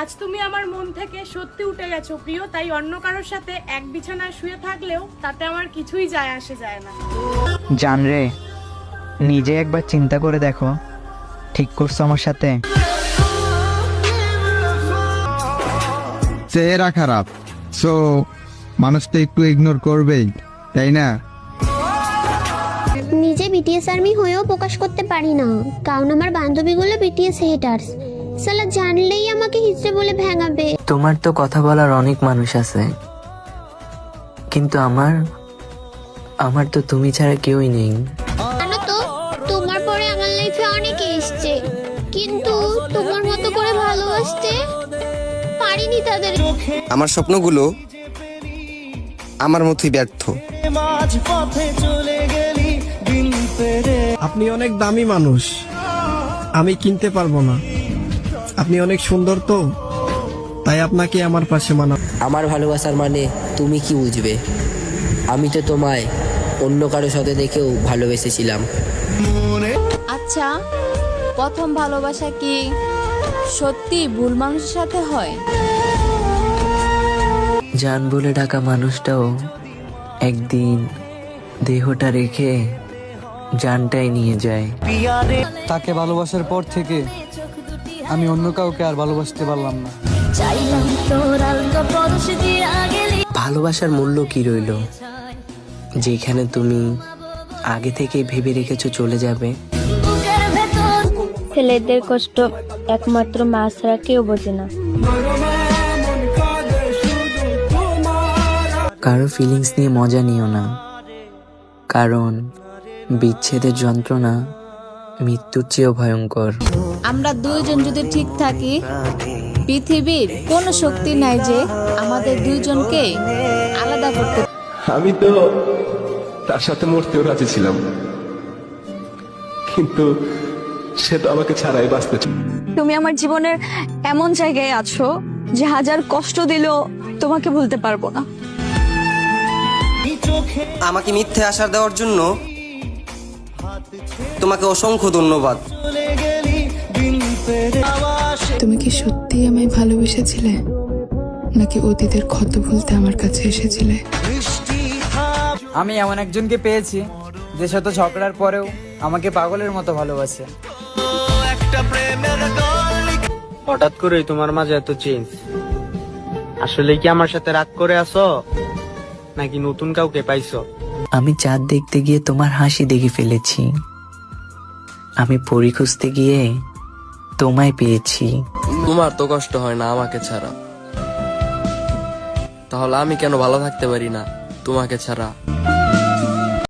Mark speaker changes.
Speaker 1: আজ তুমি আমার মন থেকে সত্যি উঠে গেছো প্রিয়, তাই অন্য কারোর সাথে এক বিছানায় শুয়ে থাকলেও তাতে আমার কিছুই যায় আসে যায় না।
Speaker 2: জান রে, নিজে একবার চিন্তা করে দেখো, ঠিক করছো আমার সাথে?
Speaker 3: চেহারা খারাপ, সো মানুষ তো একটু ইগনোর করবেই, তাই না?
Speaker 4: নিজে বিটিএস আর্মি হয়েও প্রকাশ করতে পারি না, কারণ আমার বান্ধবীগুলো বিটিএস হেটার্স। সালা জানলেই আমাকে হিজড়ে বলে ভেঙাবে।
Speaker 5: তোমার তো কথা বলার অনেক মানুষ আছে, কিন্তু আমার তো তুমি ছাড়া কেউই নেই।
Speaker 4: জানো তো, তোমার পরে আমার লাইফে অনেকে এসছে, কিন্তু তোমার মতো করে ভালোবাসতে পারিনি তাদের।
Speaker 6: আমার স্বপ্নগুলো আমার মতোই ব্যর্থ।
Speaker 7: আপনি অনেক দামি মানুষ, আমি কিনতে পারবো না। আপনি অনেক সুন্দর, তো তাই আপনাকে আমার পাশে মানাবো।
Speaker 8: আমার ভালোবাসার মানে তুমি কি বুঝবে? আমি তো তোমায় অন্য কারো সাথে দেখেও ভালোবেসেছিলাম।
Speaker 9: আচ্ছা, প্রথম ভালোবাসা কি সত্যি ভুল মানুষের সাথে হয়?
Speaker 5: জান বলে ডাকা মানুষটাও একদিন দেহটা রেখে জানটাই নিয়ে যায়।
Speaker 10: তাকে ভালোবাসার পর থেকে আমি অন্য কাউকে আর ভালোবাসতে পারলাম না।
Speaker 5: ভালোবাসার মূল্য কি রইল যেখানে তুমি আগে থেকে ভেবে রেখেছো চলে যাবে?
Speaker 11: ছেলেদের কষ্ট একমাত্র মা ছাড়া কেউ বোঝে না।
Speaker 5: কারো ফিলিংস নিয়ে মজা নিও না, কারণ বিচ্ছেদের যন্ত্রণা মৃত্যুর চেয়েও ভয়ঙ্কর।
Speaker 9: আমরা দুইজন যদি ঠিক থাকি, পৃথিবীর কোনো শক্তি নাই যে আমাদের দুইজনকে আলাদা করতে।
Speaker 12: আমি তো তার সাথে মরতেও রাজি ছিলাম, কিন্তু সে তো আমাকে ছাড়াই বাঁচতে চায়।
Speaker 11: তুমি আমার জীবনের এমন জায়গায় আছো যে হাজার কষ্ট দিলেও তোমাকে ভুলতে পারবো না।
Speaker 6: আমাকে মিথ্যে আশা দেওয়ার জন্য তোমাকে অসংখ্য ধন্যবাদ।
Speaker 13: তুমি কি সত্যি আমায় ভালোবেসেছিলে, নাকি অতীতের ক্ষত ভুলতে আমার কাছে এসেছিলে?
Speaker 2: আমি এমন একজনকে পেয়েছি যে শত ঝগড়ার পরেও আমাকে পাগলের মতো ভালোবাসে।
Speaker 7: হঠাৎ করে তোমার মাঝে এত চেঞ্জ, আসলে কি আমার সাথে রাগ করে আছো, নাকি নতুন কাউকে পাইছো?
Speaker 5: আমি চাঁদ দেখতে গিয়ে তোমার হাসি দেখে ফেলেছি, আমি পরী খুঁজতে গিয়ে তোমায় পেয়েছি।
Speaker 8: তোমার তো কষ্ট হয় না আমাকে ছাড়া, তাহলে আমি কেন ভালো থাকতে পারি না তোমাকে ছাড়া?